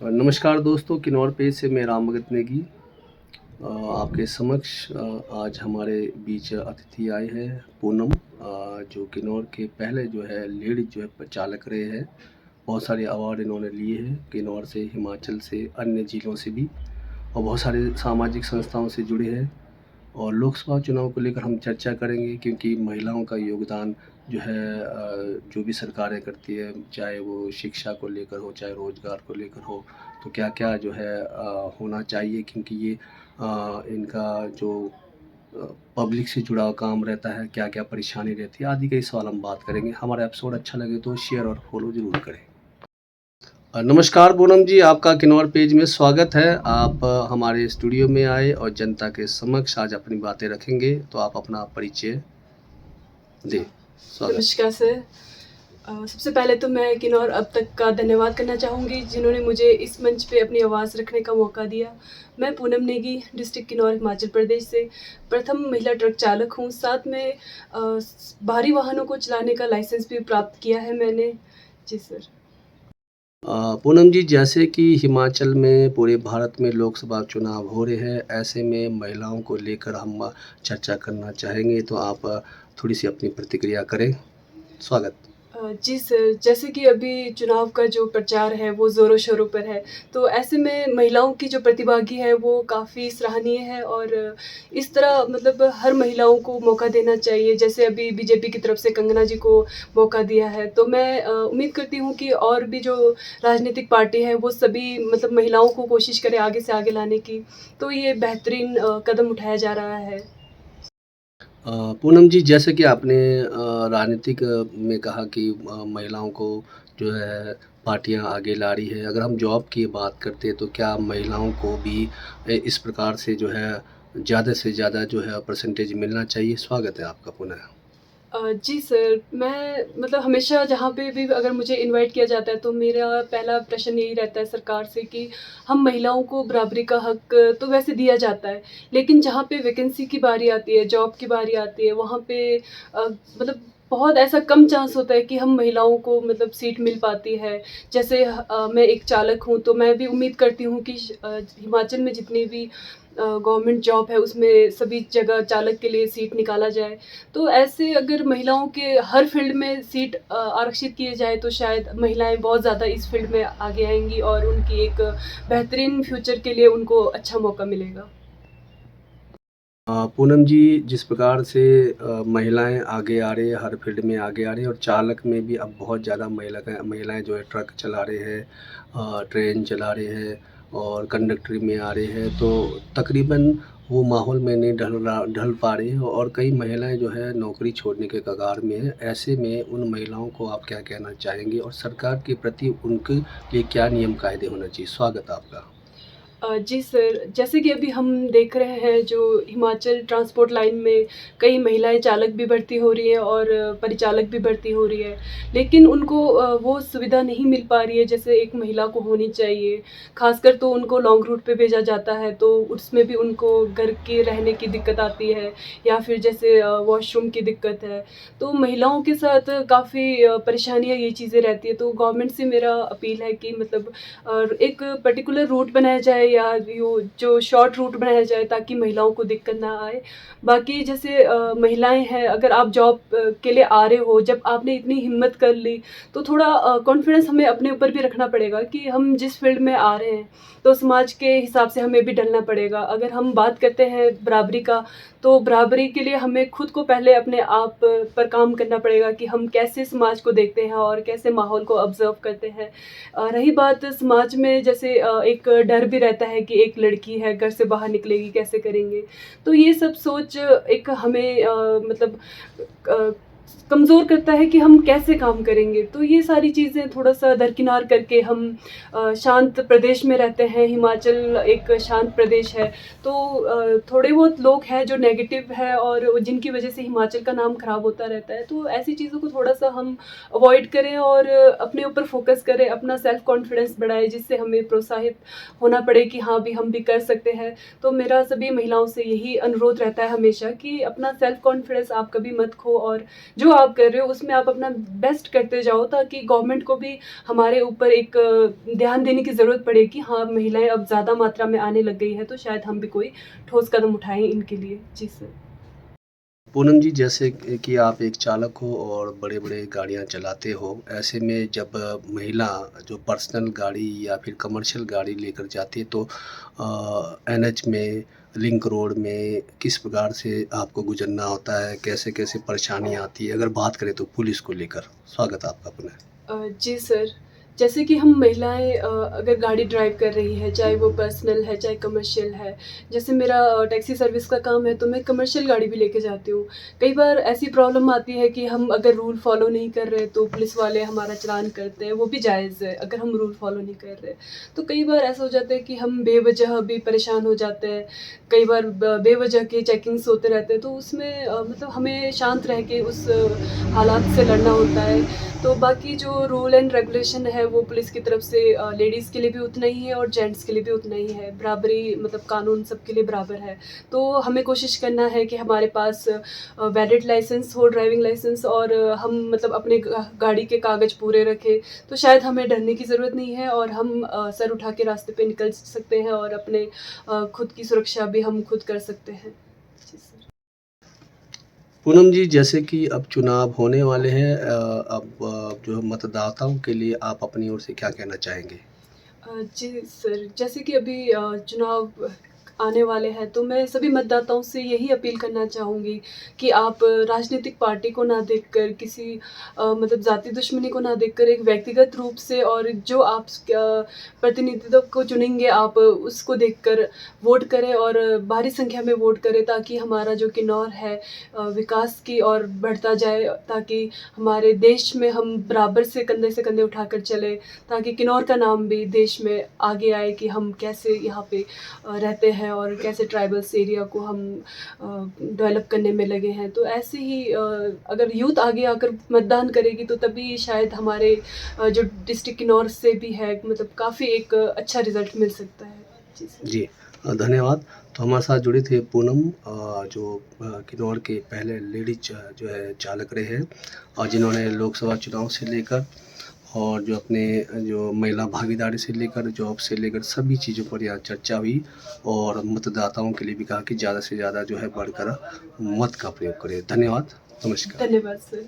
नमस्कार दोस्तों, किन्नौर पेज से मैं राम भगत नेगी आपके समक्ष आज हमारे बीच अतिथि आए हैं पूनम, जो किन्नौर के पहले जो है लीड जो है चालक रहे हैं। बहुत सारे अवार्ड इन्होंने लिए हैं किन्नौर से, हिमाचल से, अन्य ज़िलों से भी, और बहुत सारे सामाजिक संस्थाओं से जुड़े हैं। और लोकसभा चुनाव को लेकर हम चर्चा करेंगे, क्योंकि महिलाओं का योगदान जो है जो भी सरकारें करती है, चाहे वो शिक्षा को लेकर हो, चाहे रोज़गार को लेकर हो, तो क्या क्या जो है होना चाहिए, क्योंकि ये इनका जो पब्लिक से जुड़ा हुआ काम रहता है, क्या क्या परेशानी रहती है, आदि कई सवाल हम बात करेंगे। हमारा एपिसोड अच्छा लगे तो शेयर और फॉलो ज़रूर करें। नमस्कार पूनम जी, आपका किन्नौर पेज में स्वागत है। आप हमारे स्टूडियो में आए और जनता के समक्ष आज अपनी बातें रखेंगे, तो आप अपना परिचय दें। स्वागत। नमस्कार सर। सबसे पहले तो मैं किन्नौर अब तक का धन्यवाद करना चाहूँगी, जिन्होंने मुझे इस मंच पे अपनी आवाज़ रखने का मौका दिया। मैं पूनम नेगी, डिस्ट्रिक्ट किन्नौर, हिमाचल प्रदेश से प्रथम महिला ट्रक चालक हूँ। साथ में भारी वाहनों को चलाने का लाइसेंस भी प्राप्त किया है मैंने। जी सर। पूनम जी, जैसे कि हिमाचल में पूरे भारत में लोकसभा चुनाव हो रहे हैं, ऐसे में महिलाओं को लेकर हम चर्चा करना चाहेंगे, तो आप थोड़ी सी अपनी प्रतिक्रिया करें। स्वागत। जी सर, जैसे कि अभी चुनाव का जो प्रचार है वो ज़ोरों-शोरों पर है, तो ऐसे में महिलाओं की जो प्रतिभागी है वो काफ़ी सराहनीय है और इस तरह मतलब हर महिलाओं को मौका देना चाहिए। जैसे अभी बीजेपी की तरफ से कंगना जी को मौका दिया है, तो मैं उम्मीद करती हूँ कि और भी जो राजनीतिक पार्टी है वो सभी मतलब महिलाओं को कोशिश करें आगे से आगे लाने की, तो ये बेहतरीन कदम उठाया जा रहा है। पूनम जी, जैसे कि आपने राजनीतिक में कहा कि महिलाओं को जो है पार्टियां आगे ला रही है। अगर हम जॉब की बात करते हैं, तो क्या महिलाओं को भी इस प्रकार से जो है ज़्यादा से ज़्यादा जो है परसेंटेज मिलना चाहिए? स्वागत है आपका पुनः। जी सर, मैं मतलब हमेशा जहाँ पे भी अगर मुझे इनवाइट किया जाता है तो मेरा पहला प्रश्न यही रहता है सरकार से कि हम महिलाओं को बराबरी का हक तो वैसे दिया जाता है, लेकिन जहाँ पे वैकेंसी की बारी आती है, जॉब की बारी आती है, वहाँ पे मतलब बहुत ऐसा कम चांस होता है कि हम महिलाओं को मतलब सीट मिल पाती है। जैसे मैं एक चालक हूँ, तो मैं भी उम्मीद करती हूँ कि हिमाचल में जितनी भी गवर्नमेंट जॉब है उसमें सभी जगह चालक के लिए सीट निकाला जाए। तो ऐसे अगर महिलाओं के हर फ़ील्ड में सीट आरक्षित किए जाए तो शायद महिलाएँ बहुत ज़्यादा इस फ़ील्ड में आगे आएँगी और उनकी एक बेहतरीन फ्यूचर के लिए उनको अच्छा मौका मिलेगा। पूनम जी, जिस प्रकार से महिलाएं आगे आ रही है, हर फील्ड में आगे आ रही है, और चालक में भी अब बहुत ज़्यादा महिलाएं जो है ट्रक चला रहे हैं, ट्रेन चला रहे हैं, और कंडक्टरी में आ रहे हैं, तो तकरीबन वो माहौल में नहीं ढल पा रही है, और कई महिलाएं जो है नौकरी छोड़ने के कगार में है। ऐसे में उन महिलाओं को आप क्या कहना चाहेंगे, और सरकार के प्रति उनके लिए क्या नियम कायदे होना चाहिए? स्वागत है आपका। जी सर, जैसे कि अभी हम देख रहे हैं जो हिमाचल ट्रांसपोर्ट लाइन में कई महिलाएँ चालक भी भर्ती हो रही हैं और परिचालक भी भर्ती हो रही है। लेकिन उनको वो सुविधा नहीं मिल पा रही है जैसे एक महिला को होनी चाहिए। ख़ासकर तो उनको लॉन्ग रूट पे भेजा जाता है तो उसमें भी उनको घर के रहने की दिक्कत आती है या फिर जैसे वॉशरूम की दिक्कत है। तो महिलाओं के साथ काफ़ी परेशानियाँ ये चीज़ें रहती हैं। तो गवर्नमेंट से मेरा अपील है कि मतलब एक पर्टिकुलर रूट बनाया जाए या यो जो शॉर्ट रूट बनाया जाए ताकि महिलाओं को दिक्कत ना आए। बाकी जैसे महिलाएँ हैं अगर आप जॉब के लिए आ रहे हो, जब आपने इतनी हिम्मत कर ली, तो थोड़ा कॉन्फिडेंस हमें अपने ऊपर भी रखना पड़ेगा कि हम जिस फ़ील्ड में आ रहे हैं, तो समाज के हिसाब से हमें भी ढलना पड़ेगा। अगर हम बात करते हैं बराबरी का, तो बराबरी के लिए हमें खुद को पहले अपने आप पर काम करना पड़ेगा कि हम कैसे समाज को देखते हैं और कैसे माहौल को ऑब्ज़र्व करते हैं। रही बात समाज में जैसे एक डर भी रहता है कि एक लड़की है घर से बाहर निकलेगी कैसे करेंगे। तो ये सब सोच एक हमें मतलब अ, कमज़ोर करता है कि हम कैसे काम करेंगे। तो ये सारी चीज़ें थोड़ा-सा दरकिनार करके हम शांत प्रदेश में रहते हैं, हिमाचल एक शांत प्रदेश है। तो थोड़े बहुत लोग हैं जो नेगेटिव है और जिनकी वज़ह से हिमाचल का नाम ख़राब होता रहता है। तो ऐसी चीज़ों को थोड़ा-सा हम अवॉइड करें और अपने ऊपर फ़ोकस करें, अपना सेल्फ कॉन्फिडेंस बढ़ाएँ जिससे हमें प्रोत्साहित होना पड़े कि हाँ, भी हम भी कर सकते हैं। तो मेरा सभी महिलाओं से यही अनुरोध रहता है हमेशा कि अपना सेल्फ कॉन्फिडेंस आप कभी मत खो और जो आप कर रहे हो उसमें आप अपना बेस्ट करते जाओ, ताकि गवर्नमेंट को भी हमारे ऊपर एक ध्यान देने की ज़रूरत पड़े कि हाँ, महिलाएँ अब ज़्यादा मात्रा में आने लग गई हैं, तो शायद हम भी कोई ठोस कदम उठाएँ इनके लिए। जी सर। पूनम जी, जैसे कि आप एक चालक हो और बड़े-बड़े गाड़ियाँ चलाते हो, ऐसे में जब महिला जो पर्सनल गाड़ी या फिर कमर्शियल गाड़ी लेकर जाती है तो एनएच में, लिंक रोड में किस प्रकार से आपको गुज़रना होता है? कैसे-कैसे परेशानियाँ आती है? अगर बात करें तो पुलिस को लेकर। स्वागत है आपका पुनः। जी सर। जैसे कि हम महिलाएँ अगर गाड़ी ड्राइव कर रही हैं, चाहे वो पर्सनल है, चाहे कमर्शियल है। जैसे मेरा टैक्सी सर्विस का काम है, तो मैं कमर्शियल गाड़ी भी लेके जाती हूँ। कई बार ऐसी प्रॉब्लम आती है कि हम अगर रूल फ़ॉलो नहीं कर रहे, तो पुलिस वाले हमारा चालान करते हैं, वो भी जायज़ है, अगर हम रूल फ़ॉलो नहीं कर रहे। तो कई बार ऐसा हो जाता है कि हम बेवजह भी परेशान हो जाते हैं। कई बार बेवजह के चेकिंग्स होते रहते हैं, तो उसमें मतलब हमें शांत रह के उस हालात से लड़ना होता है। तो बाकी जो रूल एंड रेगुलेशन है, वो पुलिस की तरफ से लेडीज़ के लिए भी उतना ही है और जेंट्स के लिए भी उतना ही है। बराबरी मतलब कानून सबके लिए बराबर है। तो हमें कोशिश करना है कि हमारे पास वैलिड लाइसेंस हो, ड्राइविंग लाइसेंस, और हम मतलब अपने गाड़ी के कागज़ पूरे रखें। तो शायद हमें डरने की ज़रूरत नहीं है और हम सर उठा के रास्ते पे निकल सकते हैं और अपने खुद की सुरक्षा भी हम खुद कर सकते हैं। जी सर। पूनम जी, जैसे कि अब चुनाव होने वाले हैं, अब जो मतदाताओं के लिए आप अपनी ओर से क्या कहना चाहेंगे? जी सर, जैसे कि अभी चुनाव आने वाले हैं, तो मैं सभी मतदाताओं से यही अपील करना चाहूँगी कि आप राजनीतिक पार्टी को ना देखकर, किसी मतलब ज़ाती दुश्मनी को ना देखकर, एक व्यक्तिगत रूप से, और जो आप प्रतिनिधित्व को चुनेंगे, आप उसको देखकर वोट करें और भारी संख्या में वोट करें, ताकि हमारा जो किन्नौर है विकास की ओर बढ़ता जाए, ताकि हमारे देश में हम बराबर से कंधे उठाकर चलें, ताकि किन्नौर का नाम भी देश में आगे आए कि हम कैसे यहाँ पे रहते हैं और कैसे ट्राइबल्स एरिया को हम डेवलप करने में लगे हैं। तो ऐसे ही अगर यूथ आगे आकर मतदान करेगी, तो तभी शायद हमारे जो डिस्ट्रिक्ट किन्नौर से भी है, मतलब काफ़ी एक अच्छा रिज़ल्ट मिल सकता है। जी सर। जी, धन्यवाद। तो हमारे साथ जुड़े थे पूनम, जो किन्नौर के पहले लेडीज़ जो है चालक रहे हैं, और जिन्होंने लोकसभा चुनाव से लेकर और जो अपने जो महिला भागीदारी से लेकर, जॉब से लेकर सभी चीज़ों पर यहाँ चर्चा हुई, और मतदाताओं के लिए भी कहा कि ज़्यादा से ज़्यादा जो है बढ़कर मत का प्रयोग करें। धन्यवाद, नमस्कार। धन्यवाद सर।